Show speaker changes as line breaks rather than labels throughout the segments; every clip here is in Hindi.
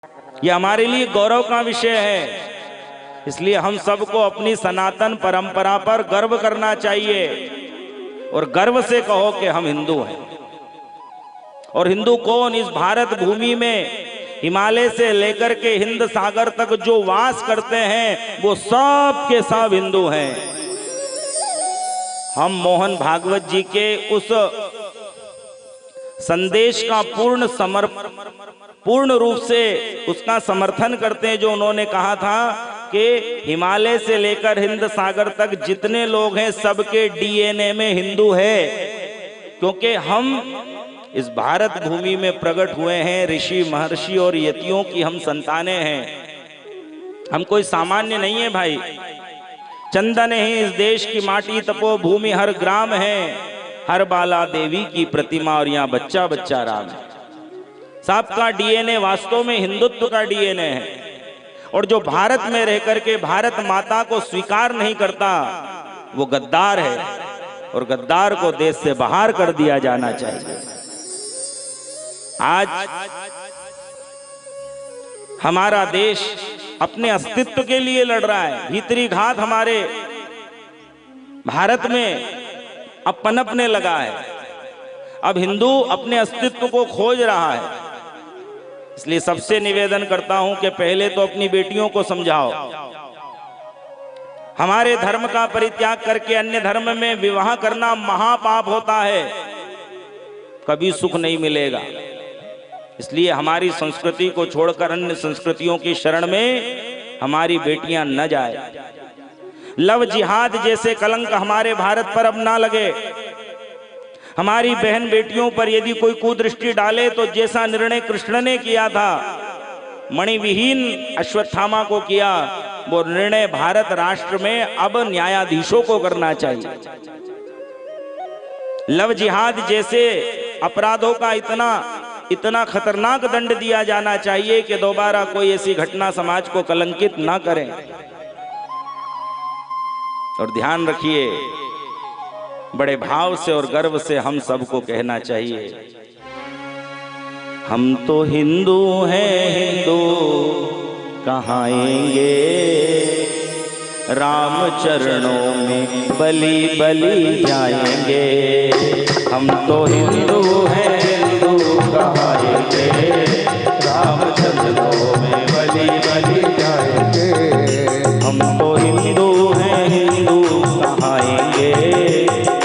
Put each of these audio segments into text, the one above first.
ये हमारे लिए गौरव का विषय है। इसलिए हम सबको अपनी सनातन परंपरा पर गर्व करना चाहिए और गर्व से कहो कि हम हिंदू हैं। और हिंदू कौन? इस भारत भूमि में हिमालय से लेकर के हिंद सागर तक जो वास करते हैं वो सब के सब हिंदू हैं। हम मोहन भागवत जी के उस संदेश का पूर्ण रूप से उसका समर्थन करते हैं जो उन्होंने कहा था कि हिमालय से लेकर हिंद सागर तक जितने लोग हैं सबके डीएनए में हिंदू है। क्योंकि हम इस भारत भूमि में प्रकट हुए हैं, ऋषि महर्षि और यतियों की हम संतानें हैं। हम कोई सामान्य नहीं है भाई। चंदन है इस देश की माटी, तपो भूमि हर ग्राम है, हर बाला देवी की प्रतिमा और यहाँ बच्चा बच्चा राम है। सबका डीएनए वास्तव में हिंदुत्व का डीएनए है। और जो भारत में रह करके भारत माता को स्वीकार नहीं करता वो गद्दार है और गद्दार को देश से बाहर कर दिया जाना चाहिए। आज हमारा देश अपने अस्तित्व के लिए लड़ रहा है। भीतरी घात हमारे भारत में अब पनपने लगा है। अब हिंदू अपने अस्तित्व को खोज रहा है। इसलिए सबसे निवेदन करता हूं कि पहले तो अपनी बेटियों को समझाओ। हमारे धर्म का परित्याग करके अन्य धर्म में विवाह करना महापाप होता है, कभी सुख नहीं मिलेगा। इसलिए हमारी संस्कृति को छोड़कर अन्य संस्कृतियों की शरण में हमारी बेटियां न जाए। लव जिहाद जैसे कलंक हमारे भारत पर अब ना लगे। हमारी बहन बेटियों पर यदि कोई कुदृष्टि डाले तो जैसा निर्णय कृष्ण ने किया था, मणिविहीन अश्वत्थामा को किया, वो निर्णय भारत राष्ट्र में अब न्यायाधीशों को करना चाहिए। लव जिहाद जैसे अपराधों का इतना खतरनाक दंड दिया जाना चाहिए कि दोबारा कोई ऐसी घटना समाज को कलंकित ना करे। और ध्यान रखिए, बड़े भाव से और गर्व से हम सबको कहना चाहिए, हम तो हिंदू हैं, हिंदू कहाएंगे, राम चरणों में बलि बलि जाएंगे। हम तो हिंदू हैं, हिंदू कहाएंगे, राम चरणों में बलि बलि जाएंगे। हम तो हिंदू हैं, हिंदू कहाएंगे,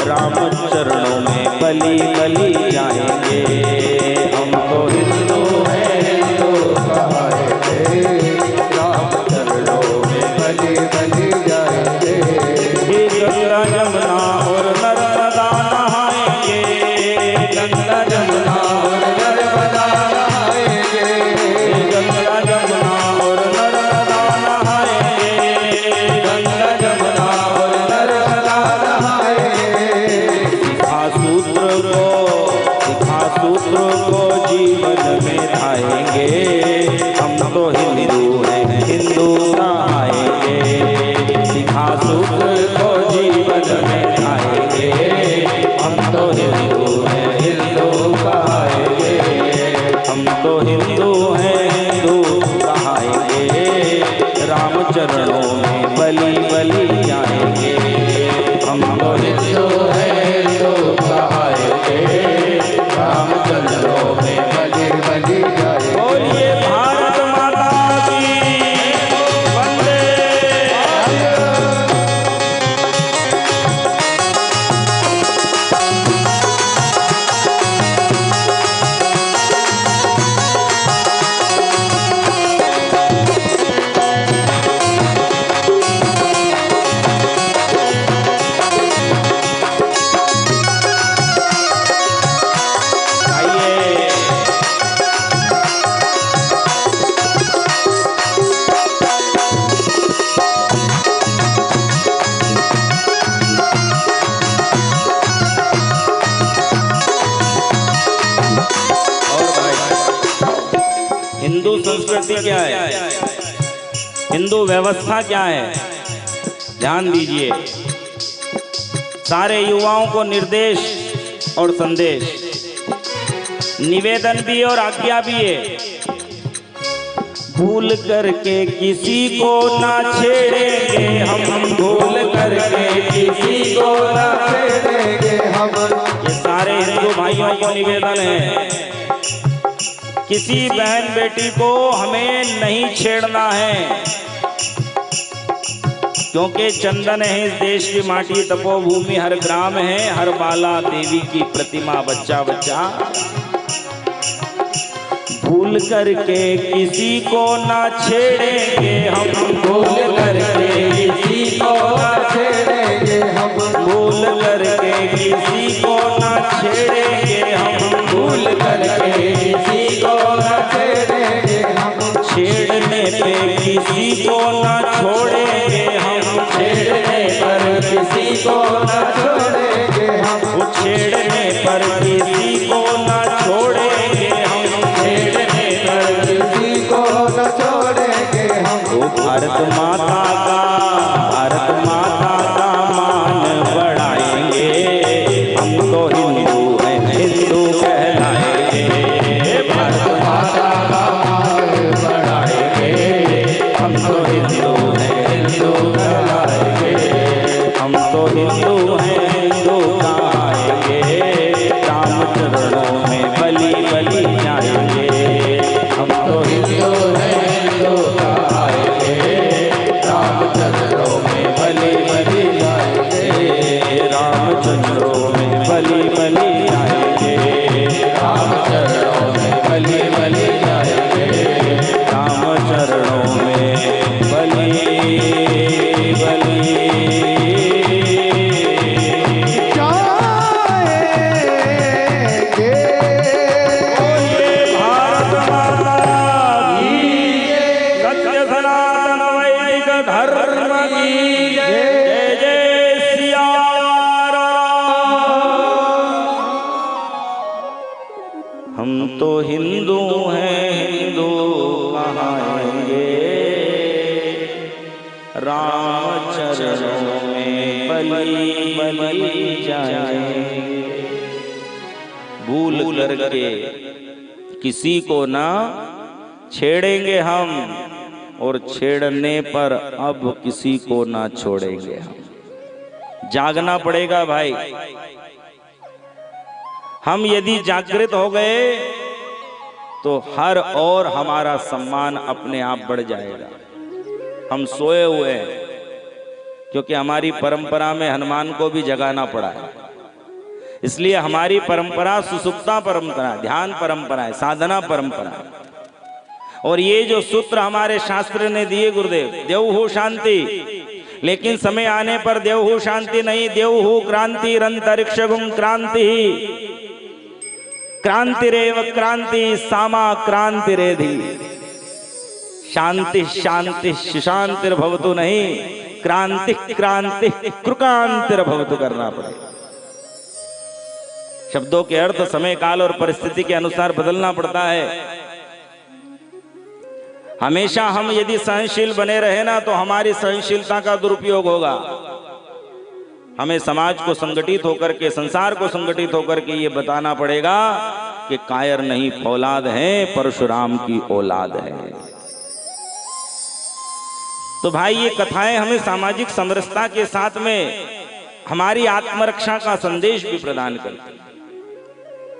राम चरणों में बलि बलि जाएंगे। हम तो हिंदू हैं, हिंदू कहाएंगे, राम चरणों में बलि बलि जाएंगे। गंगा जमुना और नर्मदा नहाएंगे, गंगा जमुना और नर्मदा नहाएंगे, गंगा जमुना और नर्मदा नहाएंगे, गंगा जमुना और नर्मदा नहाएंगे। सिखा सूत्र को जीवन में ढाएंगे। हम तो हिंदू हैं, हिंदू कहाएंगे, सिखा सूत्र को जीवन में ढाएंगे। हम तो हिंदू हैं, हिंदू कहाएंगे, हम तो हिंदू हैं, हिंदू कहाएंगे, राम चरणों में बलि बलि जाएंगे। हम तो हिंदू हैं, हिंदू कहाएंगे, राम चरणों में बलि बलि जाएंगे। बोलिए भारत माता की वंदे। हिंदू संस्कृति क्या है, हिंदू व्यवस्था क्या है, ध्यान दीजिए। सारे युवाओं को निर्देश और संदेश, निवेदन भी और आज्ञा भी है। भूल करके किसी को ना छेड़ेंगे हम, भूल करके किसी को ना छेड़ेंगे हम। ये सारे हिंदू भाइयों को निवेदन है, किसी बहन बेटी को हमें नहीं छेड़ना है, क्योंकि चंदन है इस देश की माटी, तपोभूमि हर ग्राम है, हर बाला देवी की प्रतिमा, बच्चा बच्चा। भूल करके किसी को ना छेड़ेंगे हम, भूल करके किसी को ना छेड़ेंगे हम, भूल करके किसी को ना छेड़ेंगे हम, भूल करके किसी को ना छेड़ेंगे हम। छेड़ने पे किसी को ना छोड़ेंगे हम, छेड़ने पर किसी को ना छोड़ेंगे हम, छेड़ने पर किसी को ना छोड़ेंगे हम, छेड़ने पर किसी को ना छोड़ेंगे हम। भारत माता का, भारत माता का मान बढ़ाएंगे, हम तो हिंदू हैं, हिंदू कहलाएंगे। भारत माता का मान बढ़ाएंगे, हम तो हिंदू हैं, हिंदू कहलाएंगे, हम तो हिंदू हैं, हिंदू कहाएंगे। राम चरणों में बलि बलि जाएंगे, हम तो हिंदू हैं, हिंदू कहाएंगे। राम चरणों में बलि बलि जाएंगे, राम चरणों में बलि बलि जाएंगे, राम चरणों में बलि बलि जाएंगे, राम चरणों में बलि बलि हम तो हिंदू हैं, हिंदू कहाएंगे। राम चरणों में बलि बलि जाएंगे। भूल करके किसी को ना छेड़ेंगे हम, और छेड़ने पर अब किसी को ना छोड़ेंगे हम। जागना पड़ेगा भाई। हम यदि जागृत हो गए तो हर और हमारा सम्मान अपने आप बढ़ जाएगा। हम सोए हुए हैं, क्योंकि हमारी परंपरा में हनुमान को भी जगाना पड़ा है। इसलिए हमारी परंपरा सुसुप्ता परंपरा, ध्यान परंपरा है, साधना परंपरा है। और ये जो सूत्र हमारे शास्त्र ने दिए गुरुदेव, देवहु शांति, लेकिन समय आने पर देवहु शांति नहीं, देवहु क्रांति रंतरिक्षगुम क्रांति, क्रांतिरेव क्रांति सामा क्रांतिरेधि। शांति शांति सुशांतिर्भवतु नहीं, क्रांति क्रांति कृकांतिर्भवतु करना पड़ेगा। शब्दों के अर्थ समय काल और परिस्थिति के अनुसार बदलना पड़ता है। हमेशा हम यदि सहनशील बने रहे ना, तो हमारी सहनशीलता का दुरुपयोग होगा। हमें समाज को संगठित होकर के, संसार को संगठित होकर के ये बताना पड़ेगा कि कायर नहीं फौलाद है, परशुराम की औलाद है। तो भाई ये कथाएं हमें सामाजिक समरसता के साथ में हमारी आत्मरक्षा का संदेश भी प्रदान करती हैं।